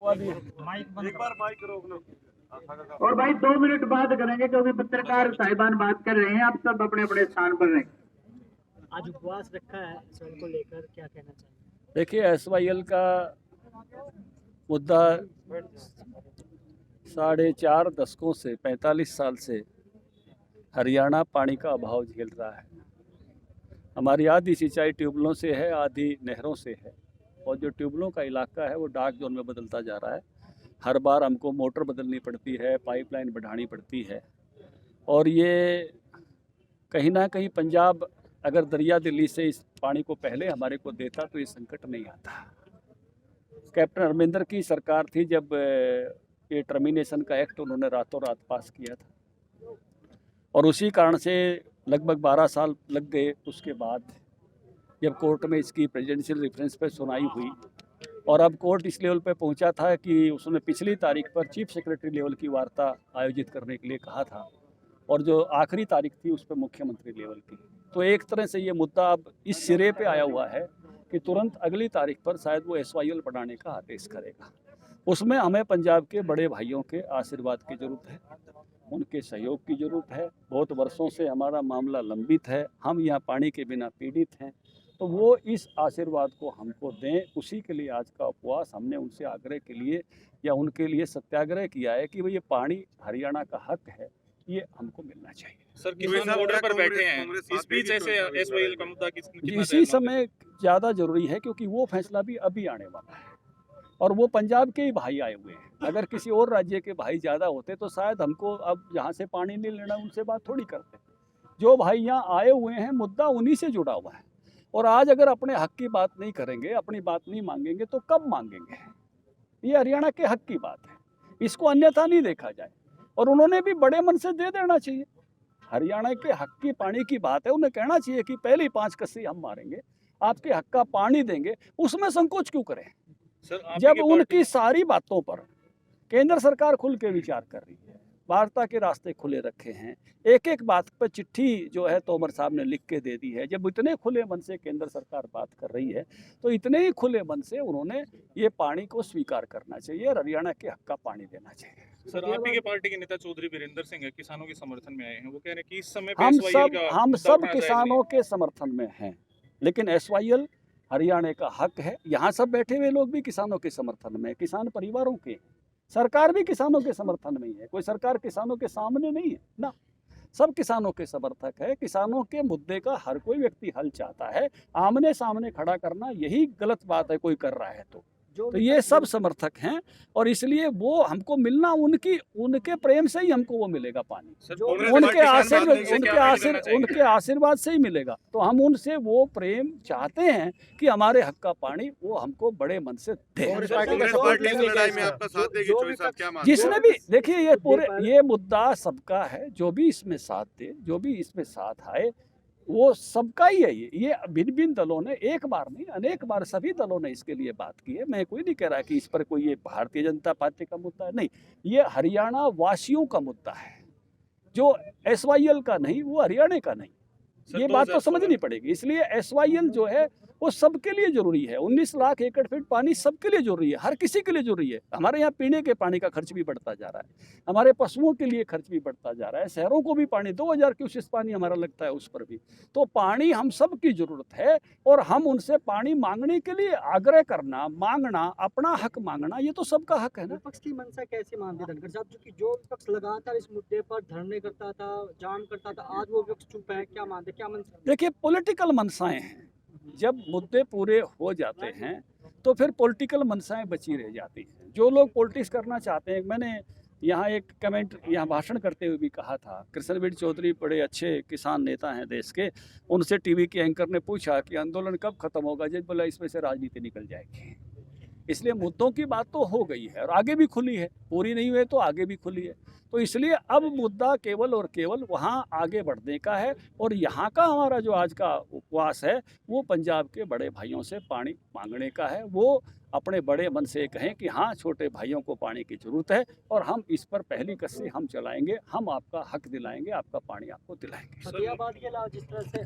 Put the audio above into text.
एक बार माइक रोक लो। और भाई 2 मिनट बाद करेंगे क्योंकि पत्रकार साहिबान बात कर रहे हैं। आप सब अपने अपने स्थान पर रहें। आज उपवास रखा है एसवाईएल को लेकर, क्या कहना चाहिए? देखिए, एसवाईएल का मुद्दा 4.5 दशकों से 45 साल से हरियाणा पानी का अभाव झेल रहा है। हमारी आधी सिंचाई ट्यूबवेलों से है, आधी नहरों से है, और जो ट्यूबवेलों का इलाका है वो डार्क जोन में बदलता जा रहा है। हर बार हमको मोटर बदलनी पड़ती है, पाइपलाइन बढ़ानी पड़ती है, और ये कहीं ना कहीं पंजाब अगर दरिया दिल्ली से इस पानी को पहले हमारे को देता तो ये संकट नहीं आता। कैप्टन अमरिंदर की सरकार थी जब ये टर्मिनेशन का एक्ट उन्होंने रातों रात पास किया था, और उसी कारण से लगभग 12 साल लग गए। उसके बाद जब कोर्ट में इसकी प्रेसिडेंशियल रेफरेंस पर सुनाई हुई, और अब कोर्ट इस लेवल पे पहुंचा था कि उसने पिछली तारीख पर चीफ सेक्रेटरी लेवल की वार्ता आयोजित करने के लिए कहा था, और जो आखिरी तारीख थी उस पर मुख्यमंत्री लेवल की। तो एक तरह से ये मुद्दा अब इस सिरे पे आया हुआ है कि तुरंत अगली तारीख पर शायद वो एसवाईएल बढ़ाने का आदेश करेगा। उसमें हमें पंजाब के बड़े भाइयों के आशीर्वाद की ज़रूरत है, उनके सहयोग की ज़रूरत है। बहुत वर्षों से हमारा मामला लंबित है, हम यहाँ पानी के बिना पीड़ित हैं, तो वो इस आशीर्वाद को हमको दें। उसी के लिए आज का उपवास हमने उनसे आग्रह के लिए या उनके लिए सत्याग्रह किया है कि भाई ये पानी हरियाणा का हक है, ये हमको मिलना चाहिए। सर, किसान बॉर्डर पर बैठे हैं, इस बीच ऐसे एसवाईएल का मुद्दा इसी समय ज़्यादा जरूरी है क्योंकि वो फैसला भी अभी आने वाला है, और वो पंजाब के ही भाई आए हुए हैं। अगर किसी और राज्य के भाई ज़्यादा होते तो शायद हमको अब यहाँ से पानी नहीं लेना, उनसे बात थोड़ी करते। जो भाई यहाँ आए हुए हैं, मुद्दा उन्हीं से जुड़ा हुआ है, और आज अगर अपने हक की बात नहीं करेंगे, अपनी बात नहीं मांगेंगे तो कब मांगेंगे? ये हरियाणा के हक की बात है, इसको अन्यथा नहीं देखा जाए, और उन्होंने भी बड़े मन से दे देना चाहिए। हरियाणा के हक की पानी की बात है, उन्हें कहना चाहिए कि पहली 5 कस्सी हम मारेंगे, आपके हक का पानी देंगे। उसमें संकोच क्यों करें? जब उनकी सारी बातों पर केंद्र सरकार खुल के विचार कर रही है, वार्ता के रास्ते खुले रखे हैं, एक एक बात पर चिट्ठी जो है तोमर साहब ने लिख के दे दी है। जब इतने खुले मन से केंद्र सरकार बात कर रही है तो इतने ही खुले मन से उन्होंने ये पानी को स्वीकार करना चाहिए और हरियाणा के हक का पानी देना चाहिए। सर, आप ही के पार्टी के नेता चौधरी वीरेंद्र सिंह है, किसानों के समर्थन में आए हैं। वो कह रहे हैं कि इस समय हम सब किसानों के समर्थन में हैं, लेकिन एसवाईएल हरियाणा का हक है। यहाँ सब बैठे हुए लोग भी किसानों के समर्थन में, किसान परिवारों के, सरकार भी किसानों के समर्थन में ही है। कोई सरकार किसानों के सामने नहीं है ना, सब किसानों के समर्थक है। किसानों के मुद्दे का हर कोई व्यक्ति हल चाहता है, आमने सामने खड़ा करना यही गलत बात है कोई कर रहा है तो ये सब समर्थक हैं, और इसलिए वो हमको मिलना उनके प्रेम से ही हमको वो मिलेगा पानी, उनके आशीर्वाद से ही मिलेगा। तो हम उनसे वो प्रेम चाहते हैं कि हमारे हक का पानी वो हमको बड़े मन से दे। जिसने भी देखिए ये मुद्दा सबका है, जो भी इसमें साथ दे, जो भी इसमें साथ आए, वो सबका ही है। ये भिन्न भिन्न दलों ने एक बार नहीं अनेक बार सभी दलों ने इसके लिए बात की है। मैं कोई नहीं कह रहा कि इस पर कोई ये भारतीय जनता पार्टी का मुद्दा है, नहीं, ये हरियाणा वासियों का मुद्दा है, जो एसवाईएल का नहीं, वो हरियाणा का नहीं। ये बात तो समझनी पड़ेगी। इसलिए एसवाईएल जो है वो सबके लिए जरूरी है। 19 लाख एकड़ फीट पानी सबके लिए जरूरी है, हर किसी के लिए जरूरी है। हमारे यहाँ पीने के पानी का खर्च भी बढ़ता जा रहा है, हमारे पशुओं के लिए खर्च भी बढ़ता जा रहा है, शहरों को भी पानी 2000 क्यूसेक पानी हमारा लगता है उस पर भी। तो पानी हम सब की जरूरत है, और हम उनसे पानी मांगने के लिए आग्रह करना, मांगना, अपना हक मांगना, ये तो सबका हक है ना। विपक्ष की मंशा कैसे मानते धनखड़ साहब, जो विपक्ष लगातार इस मुद्दे पर धरने करता था, जाम करता था, आज वो विपक्ष चुप है, क्या मानते, क्या मंशा? देखिए, पॉलिटिकल मंशाएं हैं। जब मुद्दे पूरे हो जाते हैं तो फिर पॉलिटिकल मंशाएं बची रह जाती हैं। जो लोग पॉलिटिक्स करना चाहते हैं, मैंने यहाँ एक कमेंट यहाँ भाषण करते हुए भी कहा था, कृष्णवीर चौधरी बड़े अच्छे किसान नेता हैं देश के, उनसे टीवी के एंकर ने पूछा कि आंदोलन कब खत्म होगा, जब बोला इसमें से राजनीति निकल जाएगी। इसलिए मुद्दों की बात तो हो गई है और आगे भी खुली है, पूरी नहीं हुई तो आगे भी खुली है। तो इसलिए अब मुद्दा केवल और केवल वहाँ आगे बढ़ने का है, और यहाँ का हमारा जो आज का उपवास है वो पंजाब के बड़े भाइयों से पानी मांगने का है। वो अपने बड़े मन से कहें कि हाँ, छोटे भाइयों को पानी की ज़रूरत है, और हम इस पर पहली कस्सी हम चलाएंगे, हम आपका हक दिलाएंगे, आपका पानी आपको दिलाएंगे। फतेहाबाद के अलावा जिस तरह से